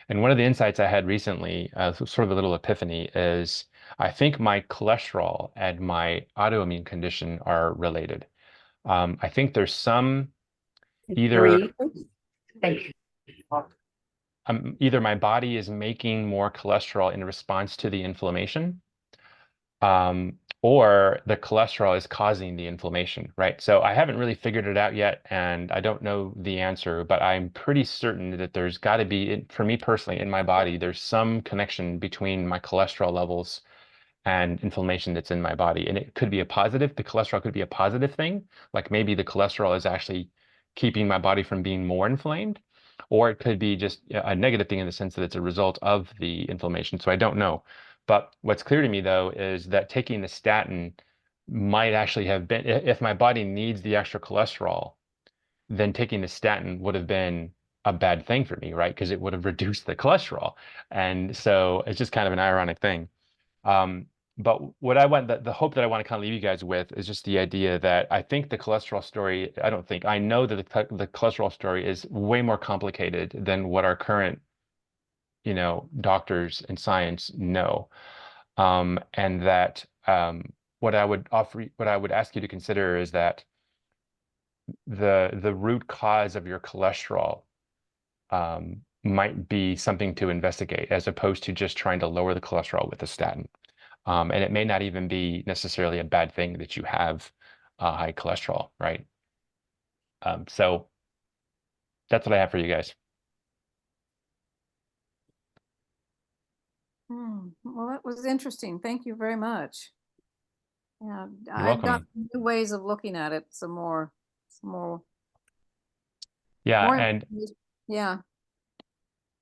And one of the insights I had recently, sort of a little epiphany, is I think my cholesterol and my autoimmune condition are related. I think there's some either
Thank you.
either my body is making more cholesterol in response to the inflammation, or the cholesterol is causing the inflammation, right? So I haven't really figured it out yet, and I don't know the answer, but I'm pretty certain that there's got to be, for me personally, in my body, there's some connection between my cholesterol levels and inflammation that's in my body. And it could be a positive, the cholesterol could be a positive thing, like maybe the cholesterol is actually keeping my body from being more inflamed, or it could be just a negative thing in the sense that it's a result of the inflammation. So I don't know. But what's clear to me, though, is that taking the statin might actually have been, if my body needs the extra cholesterol, then taking the statin would have been a bad thing for me, right? Because it would have reduced the cholesterol. And so it's just kind of an ironic thing. But what the hope that I want to kind of leave you guys with is just the idea that I think the cholesterol story, I know that the cholesterol story is way more complicated than what our current, doctors and science know. And that what I would ask you to consider is that the root cause of your cholesterol might be something to investigate, as opposed to just trying to lower the cholesterol with a statin. And it may not even be necessarily a bad thing that you have high cholesterol, right? So that's what I have for you guys.
Well, that was interesting. Thank you very much. Yeah,
You're
I've got
welcome.
new ways of looking at it. Some more,
Yeah,
more
and
information. Yeah.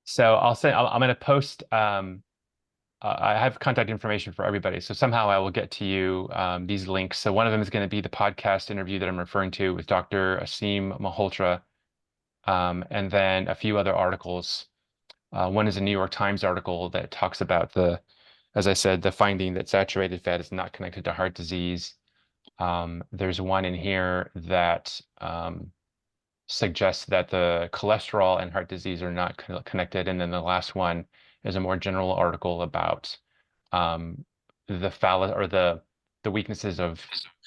so I'm going to post. I have contact information for everybody, so somehow I will get to you these links. So one of them is going to be the podcast interview that I'm referring to with Dr. Aseem Malhotra, and then a few other articles. One is a New York Times article that talks about as I said, the finding that saturated fat is not connected to heart disease. There's one in here that suggests that the cholesterol and heart disease are not connected. And then the last one is a more general article about the weaknesses of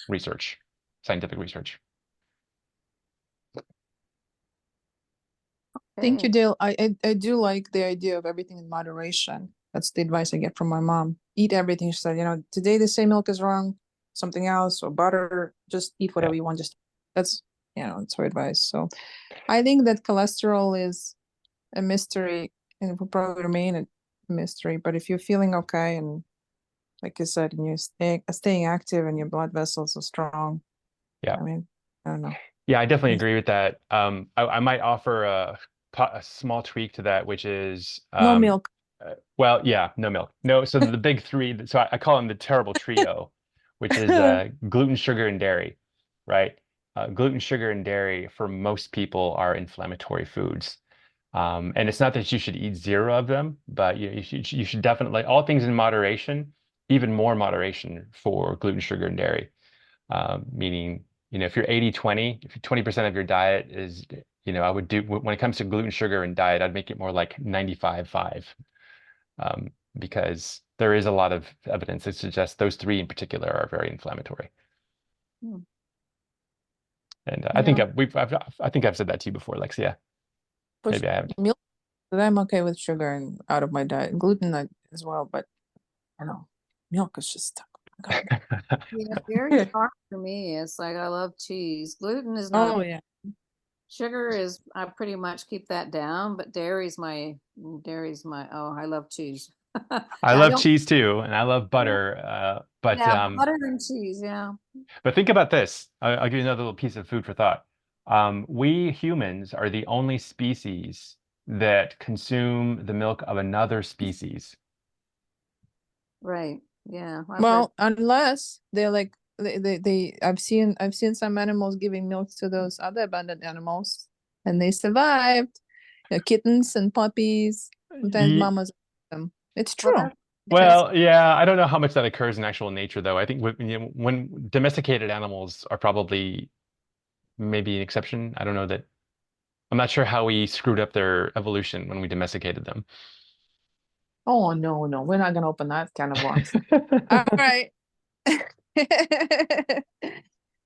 research, scientific research.
Thank you,
Okay.
Dale. I do like the idea of everything in moderation. That's the advice I get from my mom. Eat everything. She said, today they say milk is wrong, something else, or butter, just eat whatever you want. That's it's her advice. So I think that cholesterol is a mystery and it will probably remain a mystery. But if you're feeling okay and like you said, and you're staying active and your blood vessels are strong,
Yeah.
I mean, I don't know.
Yeah, I definitely agree with that. I might offer a small tweak to that, which is
No milk.
well, yeah, no milk. No, so the big three, so I call them the terrible trio, which is gluten, sugar, and dairy, right? Gluten, sugar, and dairy for most people are inflammatory foods. And it's not that you should eat zero of them, but you should definitely, all things in moderation, even more moderation for gluten, sugar, and dairy. Meaning, if you're 80-20, if 20% of your diet is, I would do, when it comes to gluten, sugar, and diet, I'd make it more like 95-5. Because there is a lot of evidence that suggests those three in particular are very inflammatory. And I think I've said that to you before, Lexia. Maybe I haven't.
Milk, but I'm okay with sugar and out of my diet. Gluten as well, but I don't know. Milk is just
Yeah, dairy's hard for me. It's like I love cheese. Gluten is not.
Oh yeah.
Sugar is, I pretty much keep that down, but dairy's my, oh, I love cheese.
I love cheese too, and I love
Yeah.
butter. But
Butter and cheese, yeah.
but think about this. I'll give you another little piece of food for thought. We humans are the only species that consume the milk of another species.
Right. Yeah.
Well, unless they're like I've seen some animals giving milk to those other abandoned animals. and they survived. Kittens and puppies. Sometimes
Ye-
mamas. It's
Well,
true.
Well, yeah, I don't know how much that occurs in actual nature, though. I think when domesticated animals are probably maybe an exception. I don't know that. I'm not sure how we screwed up their evolution when we domesticated them.
Oh, no, no, we're not gonna open that can of worms.
All right.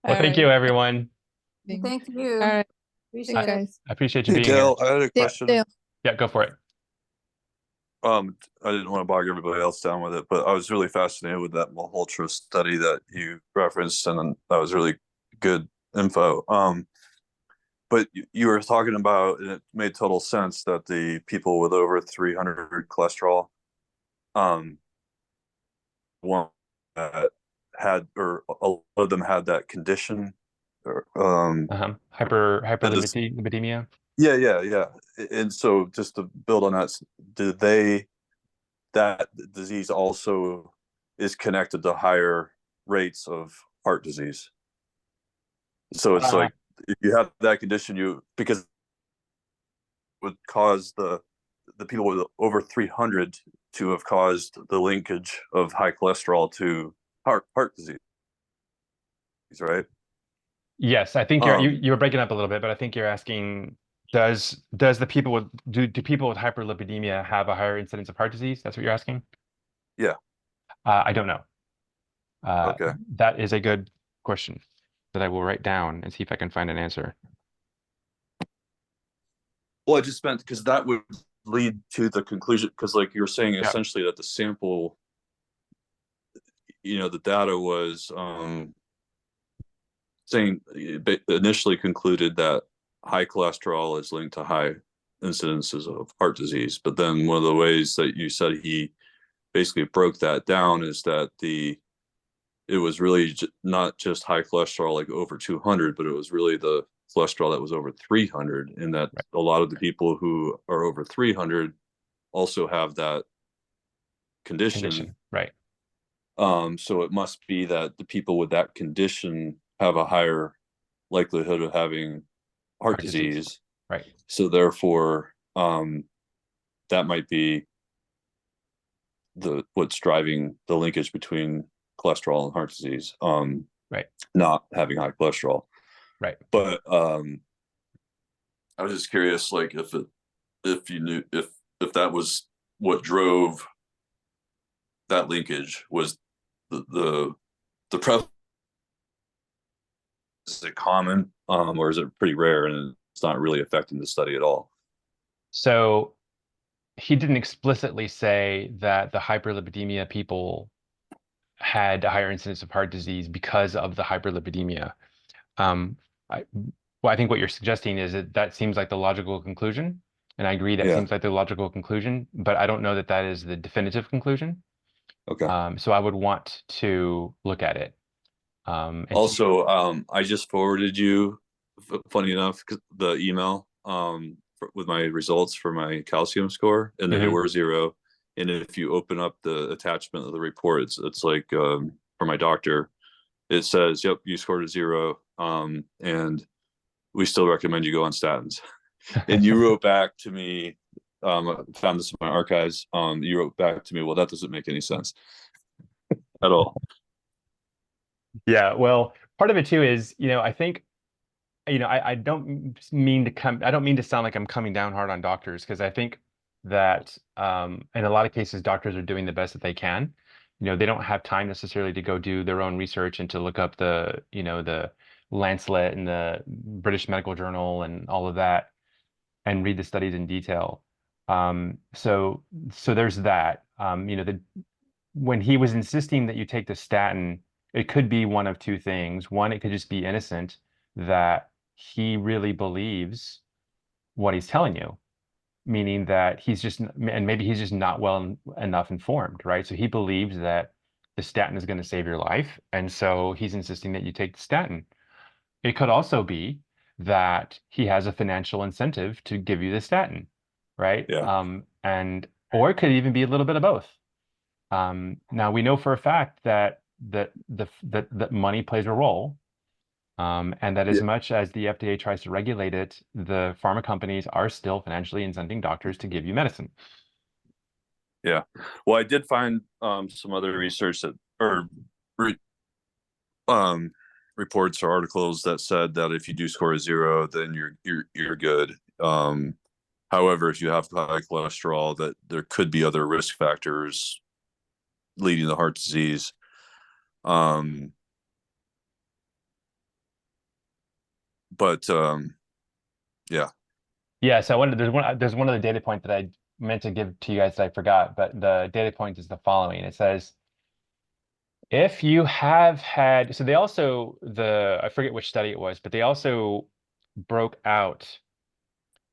Well, thank you, everyone.
thank you.
All right.
Appreciate
Thanks,
it.
guys.
I appreciate you
Hey,
being here.
Dale, I had a
Dale,
question.
Dale.
Yeah, go for it.
I didn't want to bog everybody else down with it, but I was really fascinated with that Malhotra study that you referenced, and that was really good info. But you were talking about, and it made total sense that the people with over 300 cholesterol, one that had, or a lot of them had that condition, or and this,
Hyperlipidemia.
yeah. And so just to build on that, did they, that disease also is connected to higher rates of heart disease? So it's like, if you have that condition, because it would cause the people with over 300 to have caused the linkage of high cholesterol to heart disease, right?
Yes, I think you're breaking up a little bit, but I think you're asking, does the people with do people with hyperlipidemia have a higher incidence of heart disease? That's what you're asking?
Yeah.
I don't know.
Okay.
That is a good question that I will write down and see if I can find an answer.
Well, I just meant because that would lead to the conclusion, because like you're saying, essentially that the sample, the data was saying, initially concluded that high cholesterol is linked to high incidences of heart disease. But then one of the ways that you said he basically broke that down is that it was really not just high cholesterol, like over 200, but it was really the cholesterol that was over 300, and that a lot of the people who are over 300 also have that condition.
Right.
So it must be that the people with that condition have a higher likelihood of having heart disease.
Right.
So therefore, that might be what's driving the linkage between cholesterol and heart disease.
Right.
Not having high cholesterol.
Right.
But I was just curious, like if you knew if that was what drove that linkage, was the prevalence, is it common, or is it pretty rare and it's not really affecting the study at all?
So he didn't explicitly say that the hyperlipidemia people had a higher incidence of heart disease because of the hyperlipidemia. I think what you're suggesting is that seems like the logical conclusion, and I agree that seems like the logical conclusion, but I don't know that that is the definitive conclusion.
Okay.
So I would want to look at it.
Also, I just forwarded you, funny enough, the email with my results for my calcium score, and they were 0. And if you open up the attachment of the report, it's like for my doctor, it says, "Yep, you scored a 0, and we still recommend you go on statins." And you wrote back to me, I found this in my archives. You wrote back to me, "Well, that doesn't make any sense at all."
Yeah, well, part of it too is, I think, I don't mean to sound like I'm coming down hard on doctors, because I think that in a lot of cases, doctors are doing the best that they can. They don't have time necessarily to go do their own research and to look up the Lancet and the British Medical Journal and all of that and read the studies in detail. So there's that. When he was insisting that you take the statin, it could be one of two things. One, it could just be innocent, that he really believes what he's telling you, meaning that maybe he's just not well enough informed, right? So he believes that the statin is going to save your life, and so he's insisting that you take the statin. It could also be that he has a financial incentive to give you the statin, right?
Yeah.
Or it could even be a little bit of both. Now we know for a fact that money plays a role, And that as
Yeah.
much as the FDA tries to regulate it, the pharma companies are still financially incenting doctors to give you medicine.
Yeah. Well, I did find some other research that or re, reports or articles that said that if you do score a 0, then you're good. However, if you have high cholesterol, that there could be other risk factors leading to heart disease. But yeah.
Yeah, so there's one other data point that I meant to give to you guys that I forgot, but the data point is the following. It says if you have had, so they also I forget which study it was, but they also broke out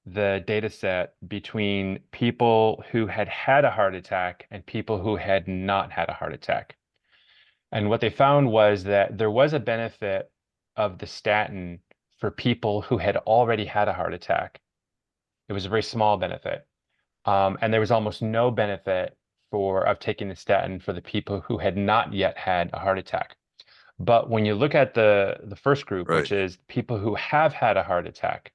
the data set between people who had had a heart attack and people who had not had a heart attack. And what they found was that there was a benefit of the statin for people who had already had a heart attack. It was a very small benefit. And there was almost no benefit of taking the statin for the people who had not yet had a heart attack. But when you look at the first group,
Right.
which is people who have had a heart attack,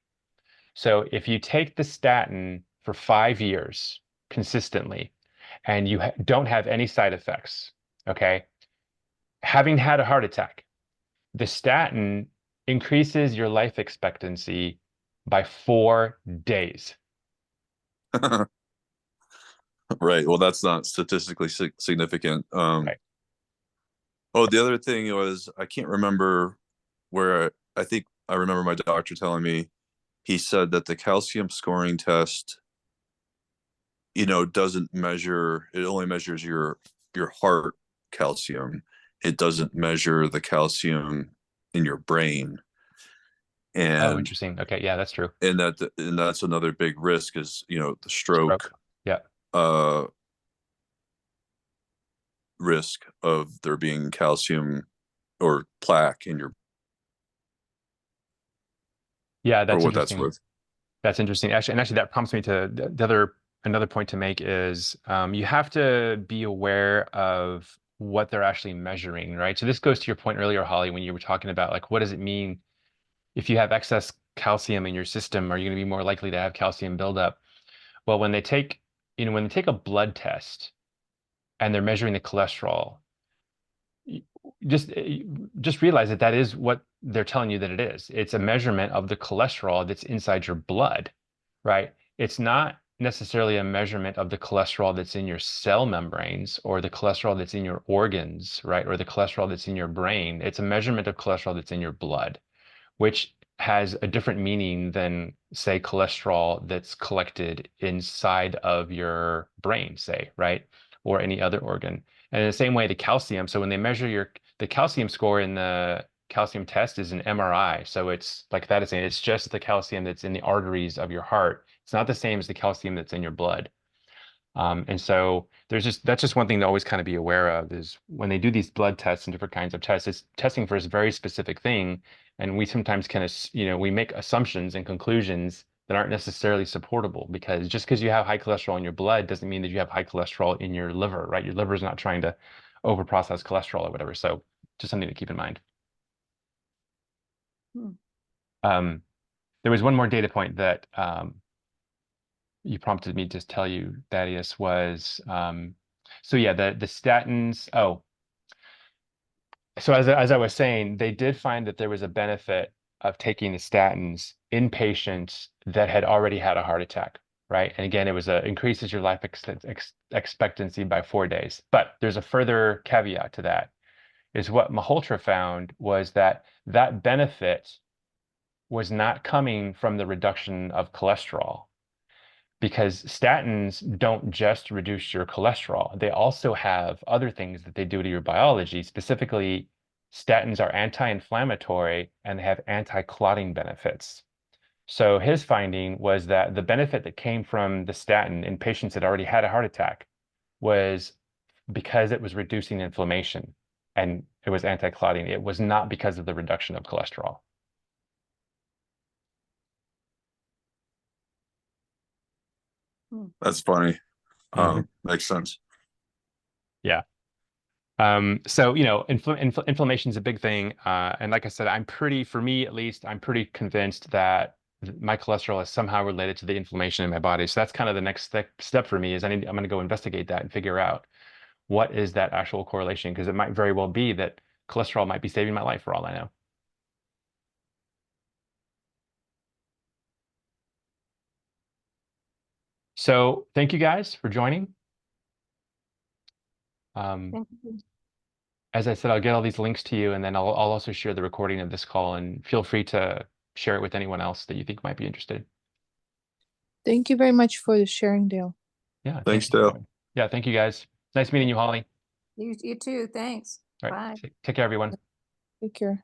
so if you take the statin for 5 years consistently and you don't have any side effects, okay, having had a heart attack, the statin increases your life expectancy by 4 days.
Right. Well, that's not statistically significant.
Right.
Oh, the other thing was I can't remember where I think I remember my doctor telling me he said that the calcium scoring test, doesn't measure, it only measures your heart calcium. It doesn't measure the calcium in your brain.
Oh,
And
interesting. Okay, yeah, that's true.
and that's another big risk is, the stroke
Yeah.
Risk of there being calcium or plaque in your,
Yeah,
or
that's
what that's
interesting.
worth.
That's interesting. Actually, that prompts me to another point to make is you have to be aware of what they're actually measuring, right? So this goes to your point earlier, Holly, when you were talking about like what does it mean if you have excess calcium in your system, are you going to be more likely to have calcium buildup? Well, when they take a blood test and they're measuring the cholesterol, just just realize that is what they're telling you that it is. It's a measurement of the cholesterol that's inside your blood, right? It's not necessarily a measurement of the cholesterol that's in your cell membranes or the cholesterol that's in your organs, right? Or the cholesterol that's in your brain. It's a measurement of cholesterol that's in your blood, which has a different meaning than, say, cholesterol that's collected inside of your brain, say, right? Or any other organ. And in the same way, the calcium. So when they measure the calcium score in the calcium test is an MRI. So it's like that is saying it's just the calcium that's in the arteries of your heart. It's not the same as the calcium that's in your blood. And so that's just one thing to always kind of be aware of is when they do these blood tests and different kinds of tests, it's testing for a very specific thing. And we sometimes we make assumptions and conclusions that aren't necessarily supportable because just because you have high cholesterol in your blood doesn't mean that you have high cholesterol in your liver, right? Your liver is not trying to overprocess cholesterol or whatever. So just something to keep in mind. There was one more data point that you prompted me to tell you, Thaddeus, was so yeah, the statins. Oh, so as I was saying, they did find that there was a benefit of taking the statins in patients that had already had a heart attack, right? And again, it was increases your life expectancy by 4 days. But there's a further caveat to that, is what Malhotra found was that benefit was not coming from the reduction of cholesterol because statins don't just reduce your cholesterol. They also have other things that they do to your biology. Specifically, statins are anti-inflammatory and they have anti-clotting benefits. So his finding was that the benefit that came from the statin in patients that already had a heart attack was because it was reducing inflammation and it was anti-clotting. It was not because of the reduction of cholesterol.
That's funny.
Mhm.
Makes sense.
Yeah. So, you know, inflammation is a big thing. And like I said, for me at least, I'm pretty convinced that my cholesterol is somehow related to the inflammation in my body. So that's kind of the next step for me is I'm going to go investigate that and figure out what is that actual correlation, because it might very well be that cholesterol might be saving my life for all I know. So thank you guys for joining.
Thank you.
As I said, I'll get all these links to you, and then I'll also share the recording of this call, and feel free to share it with anyone else that you think might be interested.
Thank you very much for the sharing, Dale.
Yeah.
Thanks,
you.
Dale.
Yeah. Thank you guys. Nice meeting you, Holly.
You too. Thanks.
All right.
Bye.
Take care, everyone.
Take care.